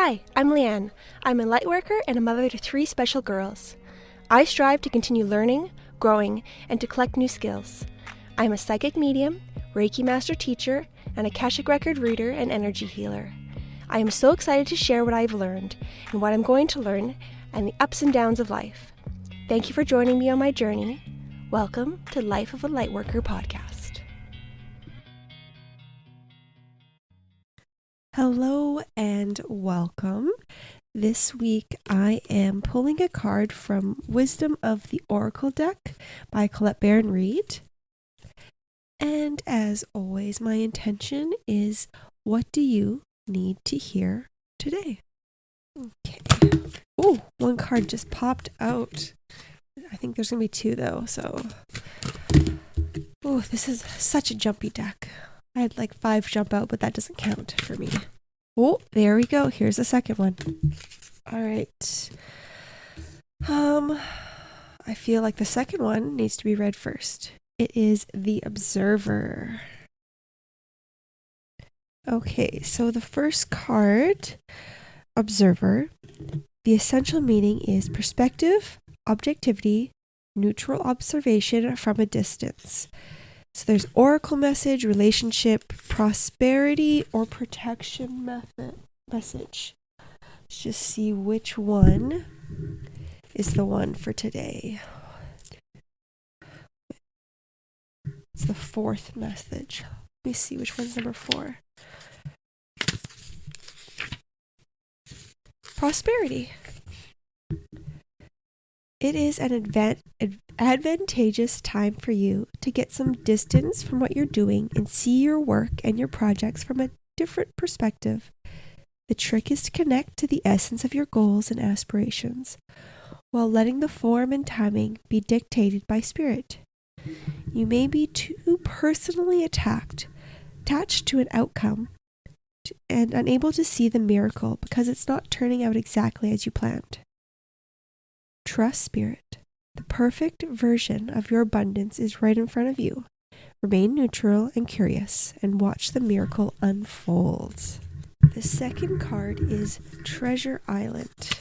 Hi, I'm Leanne. I'm a lightworker and a mother to 3 special girls. I strive to continue learning, growing, and to collect new skills. I'm a psychic medium, Reiki master teacher, and Akashic record reader and energy healer. I am so excited to share what I've learned and what I'm going to learn and the ups and downs of life. Thank you for joining me on my journey. Welcome to Life of a Lightworker podcast. Hello and welcome. This week I am pulling a card from Wisdom of the Oracle deck by Colette Baron-Reid. And as always, my intention is, what do you need to hear today? Okay. Oh, one card just popped out. I think there's going to be 2 though, so. Oh, this is such a jumpy deck. I had like 5 jump out, but that doesn't count for me. Oh, there we go. Here's the second one. All right. I feel like the second one needs to be read first. It is the Observer. Okay, so the first card, Observer, the essential meaning is perspective, objectivity, neutral observation from a distance. So there's oracle message, relationship, prosperity, or protection message. Let's just see which one is the one for today. It's the 4th message. Let me see which one's number 4. Prosperity. It is an advantageous time for you to get some distance from what you're doing and see your work and your projects from a different perspective. The trick is to connect to the essence of your goals and aspirations, while letting the form and timing be dictated by spirit. You may be too personally attached to an outcome and unable to see the miracle because it's not turning out exactly as you planned. Trust spirit. The perfect version of your abundance is right in front of you. Remain neutral and curious and watch the miracle unfold. The second card is Treasure Island.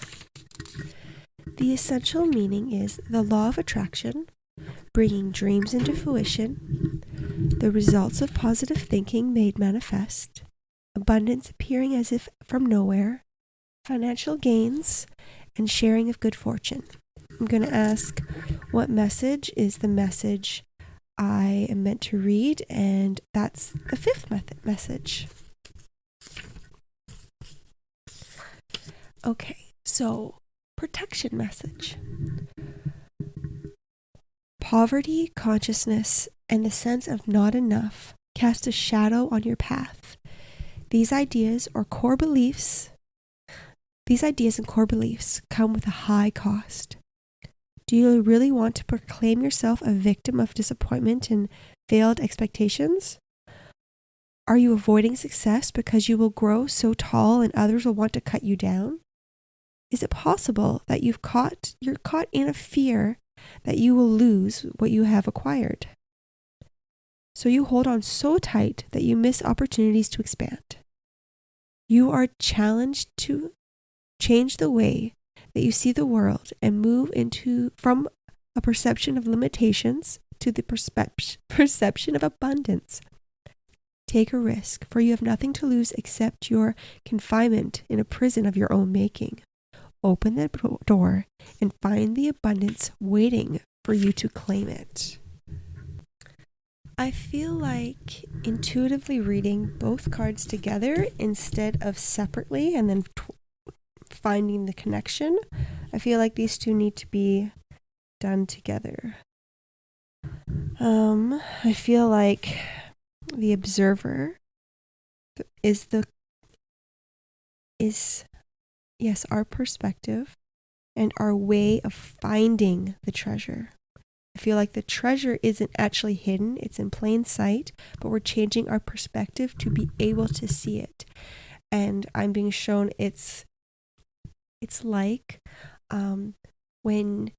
The essential meaning is the law of attraction, bringing dreams into fruition, the results of positive thinking made manifest, abundance appearing as if from nowhere, financial gains, and sharing of good fortune. I'm going to ask what message is the message I am meant to read, and that's the 5th message. Okay, so protection message. Poverty, consciousness, and the sense of not enough cast a shadow on your path. These ideas and core beliefs come with a high cost. Do you really want to proclaim yourself a victim of disappointment and failed expectations? Are you avoiding success because you will grow so tall and others will want to cut you down? Is it possible that you're caught in a fear that you will lose what you have acquired? So you hold on so tight that you miss opportunities to expand. You are challenged to change the way that you see the world and move from a perception of limitations to the perception of abundance. Take a risk, for you have nothing to lose except your confinement in a prison of your own making. Open the door and find the abundance waiting for you to claim it. I feel like intuitively reading both cards together instead of separately and then finding the connection. I feel like these 2 need to be done together. I feel like the Observer is our perspective and our way of finding the treasure. I feel like the treasure isn't actually hidden, it's in plain sight, but we're changing our perspective to be able to see it. And I'm being shown it's like when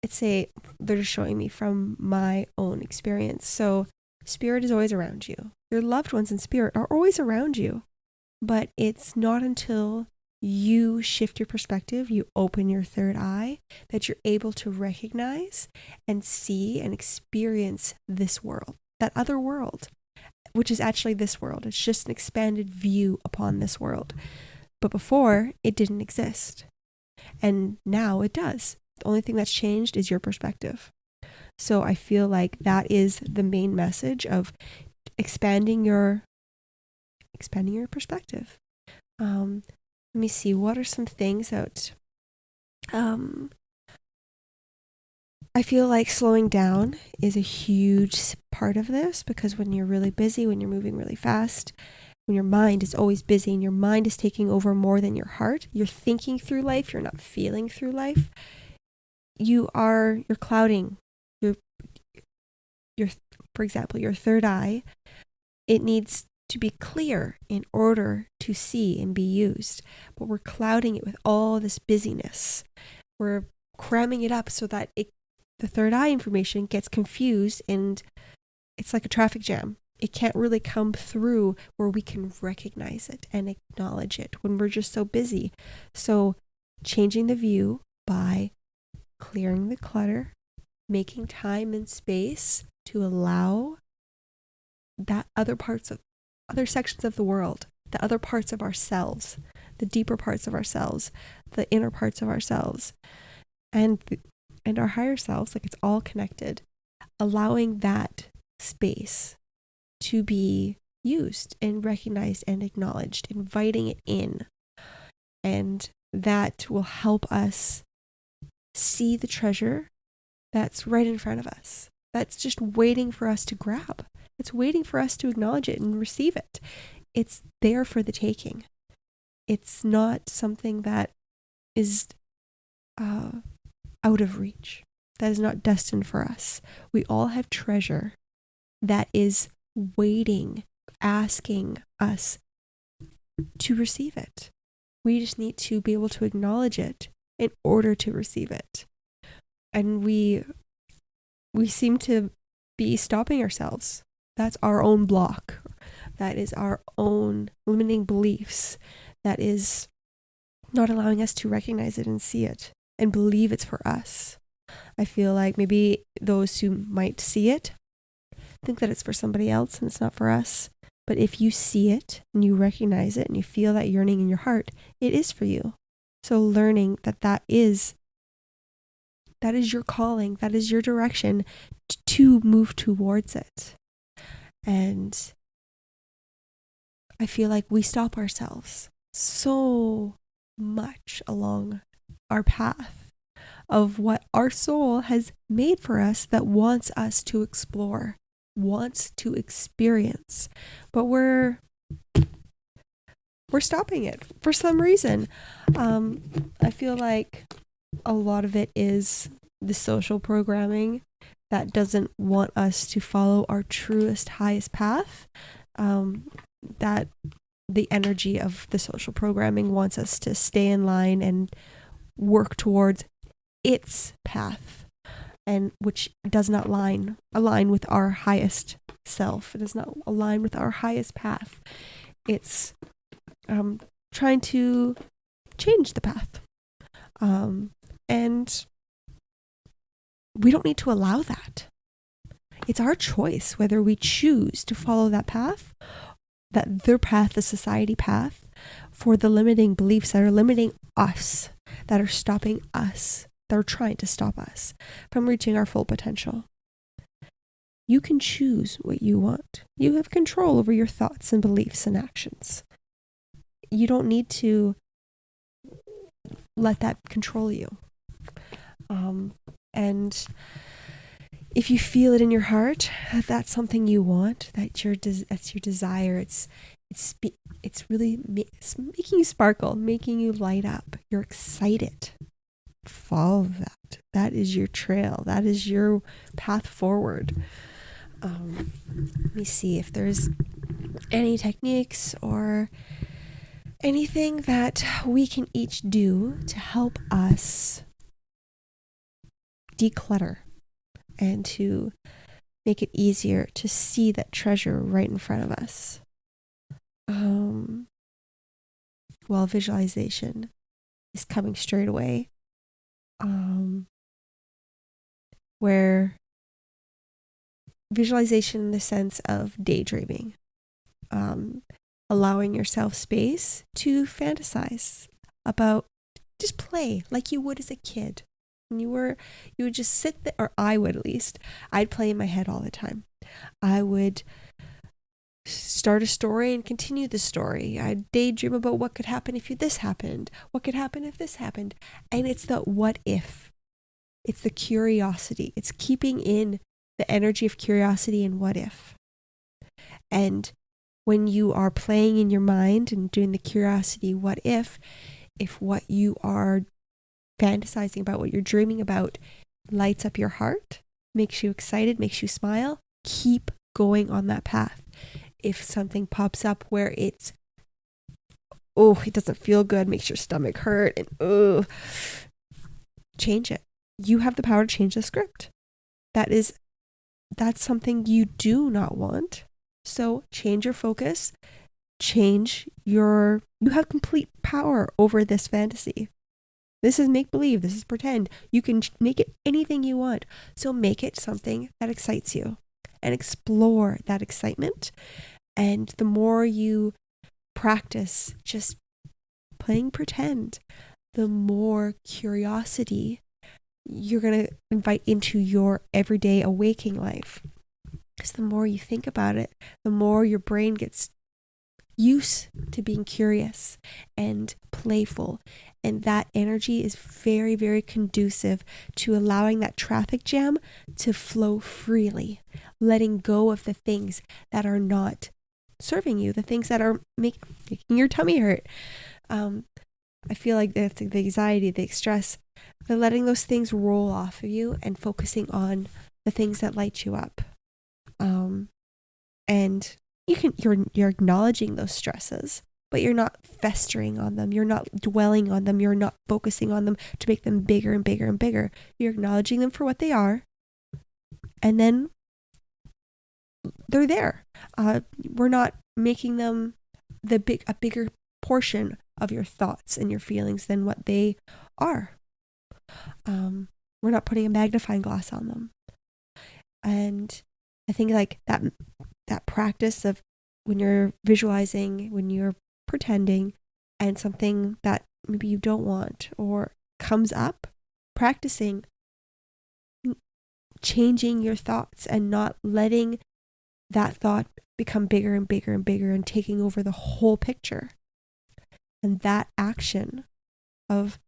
they're just showing me from my own experience. So spirit is always around you. Your loved ones in spirit are always around you, but it's not until you shift your perspective, you open your third eye, that you're able to recognize and see and experience this world, that other world, which is actually this world. It's just an expanded view upon this world. But before, it didn't exist. And now it does. The only thing that's changed is your perspective. So I feel like that is the main message of expanding your perspective. Let me see, what are some things that I feel like slowing down is a huge part of this, because when you're really busy, when you're moving really fast, when your mind is always busy and your mind is taking over more than your heart, you're thinking through life, you're not feeling through life, you're clouding your for example, your third eye. It needs to be clear in order to see and be used. But we're clouding it with all this busyness. We're cramming it up so that the third eye information gets confused, and it's like a traffic jam. It can't really come through where we can recognize it and acknowledge it when we're just so busy. So changing the view by clearing the clutter, making time and space to allow that other sections of the world, the other parts of ourselves, the deeper parts of ourselves, the inner parts of ourselves, and our higher selves, like it's all connected, allowing that space to be used and recognized and acknowledged, inviting it in. And that will help us see the treasure that's right in front of us, that's just waiting for us to grab. It's waiting for us to acknowledge it and receive it. It's there for the taking. It's not something that is out of reach. That is not destined for us. We all have treasure that is waiting, asking us to receive it. We just need to be able to acknowledge it in order to receive it. And we seem to be stopping ourselves. That's our own block. That is our own limiting beliefs. That is not allowing us to recognize it and see it and believe it's for us. I feel like maybe those who might see it think that it's for somebody else and it's not for us. But if you see it and you recognize it and you feel that yearning in your heart, it is for you. So learning that is your calling, that is your direction to move towards it. And I feel like we stop ourselves so much along our path of what our soul has made for us, that wants us to explore, wants to experience. But we're stopping it for some reason. I feel like a lot of it is the social programming that doesn't want us to follow our truest, highest path. That the energy of the social programming wants us to stay in line and work towards its path, and which does not align with our highest self. It does not align with our highest path. It's trying to change the path. And we don't need to allow that. It's our choice whether we choose to follow that path, their path, the society path, for the limiting beliefs that are limiting us, that are stopping us, that are trying to stop us from reaching our full potential. You can choose what you want. You have control over your thoughts and beliefs and actions. You don't need to let that control you. And if you feel it in your heart, that's something you want, that's your desire. It's really making you sparkle, making you light up. You're excited. Follow that. That is your trail. That is your path forward. Let me see if there's any techniques or anything that we can each do to help us declutter and to make it easier to see that treasure right in front of us. Well, visualization is coming straight away. Where visualization in the sense of daydreaming, allowing yourself space to fantasize about, just play like you would as a kid. And you would just sit there, or I would at least. I'd play in my head all the time. I would start a story and continue the story. I'd daydream about what could happen if this happened, what could happen if this happened. And it's the what if. It's the curiosity. It's keeping in the energy of curiosity and what if. And when you are playing in your mind and doing the curiosity what if what you are fantasizing about, what you're dreaming about, lights up your heart, makes you excited, makes you smile, keep going on that path. If something pops up where it doesn't feel good, makes your stomach hurt, and change it. You have the power to change the script. That's something you do not want. So change your focus, you have complete power over this fantasy. This is make-believe, this is pretend. You can make it anything you want. So make it something that excites you and explore that excitement. And the more you practice just playing pretend, the more curiosity you're going to invite into your everyday waking life. Because the more you think about it, the more your brain gets used to being curious and playful. And that energy is very, very conducive to allowing that traffic jam to flow freely, letting go of the things that are not serving you, the things that are making your tummy hurt. I feel like that's the anxiety, the stress, the letting those things roll off of you and focusing on the things that light you up. And you're acknowledging those stresses, but you're not festering on them. You're not dwelling on them. You're not focusing on them to make them bigger and bigger and bigger. You're acknowledging them for what they are. And then they're there. We're not making them a bigger portion of your thoughts and your feelings than what they are. We're not putting a magnifying glass on them. And I think like that practice of when you're visualizing, when you're pretending, and something that maybe you don't want or comes up, practicing changing your thoughts and not letting that thought become bigger and bigger and bigger and taking over the whole picture. And that action of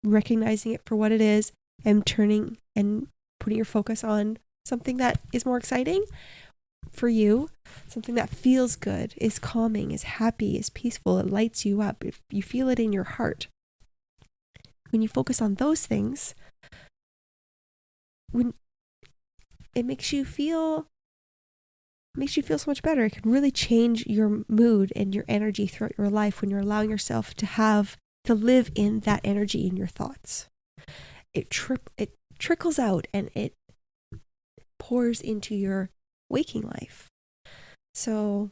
recognizing it for what it is and turning and putting your focus on something that is more exciting for you, something that feels good, is calming, is happy, is peaceful, it lights you up, if you feel it in your heart. When you focus on those things, when it makes you feel so much better. It can really change your mood and your energy throughout your life when you're allowing yourself to live in that energy in your thoughts. It trickles out and it pours into your waking life. So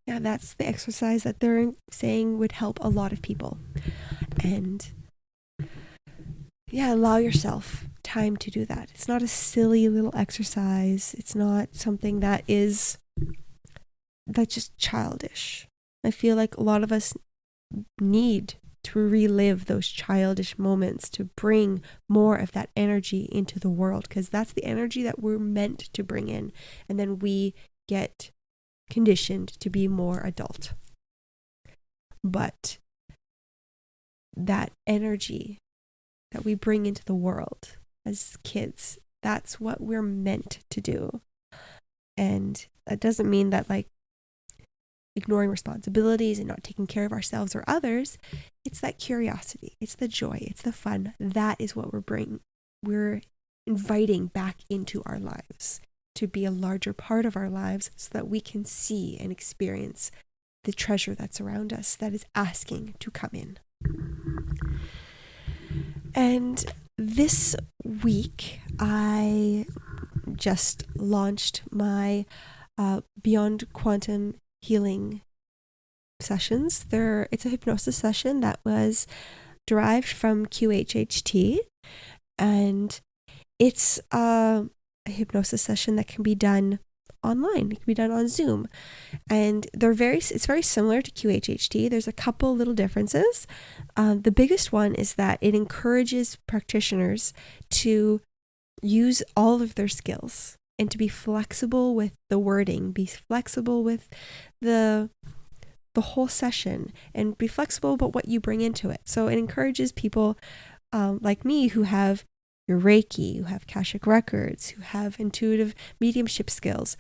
yeah, that's the exercise that they're saying would help a lot of people. And yeah, allow yourself time to do that. It's not a silly little exercise. It's not something that's just childish. I feel like a lot of us need to relive those childish moments to bring more of that energy into the world, because that's the energy that we're meant to bring in. And then we get conditioned to be more adult. But that energy that we bring into the world as kids, that's what we're meant to do. And that doesn't mean that like ignoring responsibilities and not taking care of ourselves or others. It's that curiosity, it's the joy, it's the fun. That is what we're inviting back into our lives to be a larger part of our lives, so that we can see and experience the treasure that's around us that is asking to come in. And this week, I just launched my Beyond Quantum Healing sessions. It's a hypnosis session that was derived from QHHT, and it's a hypnosis session that can be done online. It can be done on Zoom, and it's very similar to QHHT. There's a couple little differences. The biggest one is that it encourages practitioners to use all of their skills and to be flexible with the wording, be flexible with the whole session, and be flexible about what you bring into it. So it encourages people like me who have your Reiki, who have Akashic records, who have intuitive mediumship skills,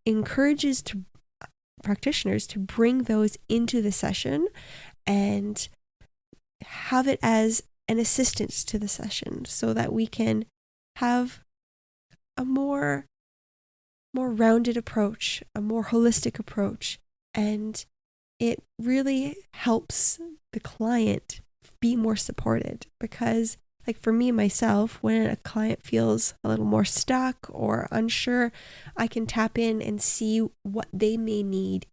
encourages practitioners to bring those into the session and have it as an assistance to the session so that we can have a more rounded approach, a more holistic approach, and it really helps the client be more supported. Because like for me myself, when a client feels a little more stuck or unsure, I can tap in and see what they may need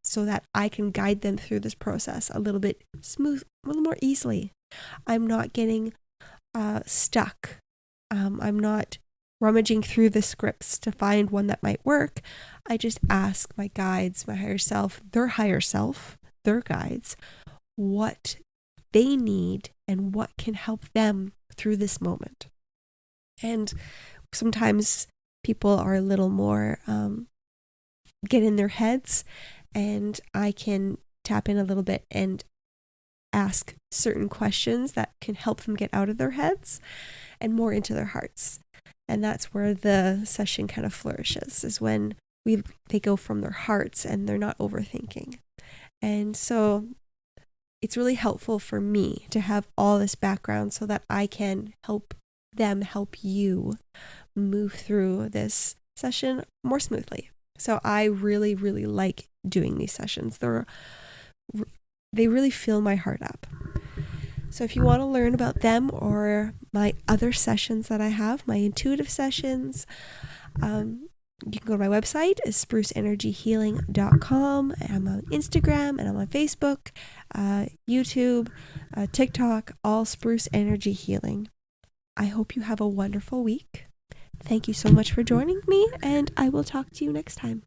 so that I can guide them through this process a little bit a little more easily. I'm not getting stuck. I'm not rummaging through the scripts to find one that might work. I just ask my guides, my higher self, their guides, what they need and what can help them through this moment. And sometimes people are a little more get in their heads, and I can tap in a little bit and ask certain questions that can help them get out of their heads and more into their hearts. And that's where the session kind of flourishes, is when they go from their hearts and they're not overthinking. And so it's really helpful for me to have all this background so that I can help you move through this session more smoothly. So I really, really like doing these sessions. They really fill my heart up. So if you want to learn about them or my other sessions that I have, my intuitive sessions, you can go to my website, is spruceenergyhealing.com. I'm on Instagram and I'm on Facebook, YouTube, TikTok, all Spruce Energy Healing. I hope you have a wonderful week. Thank you so much for joining me, and I will talk to you next time.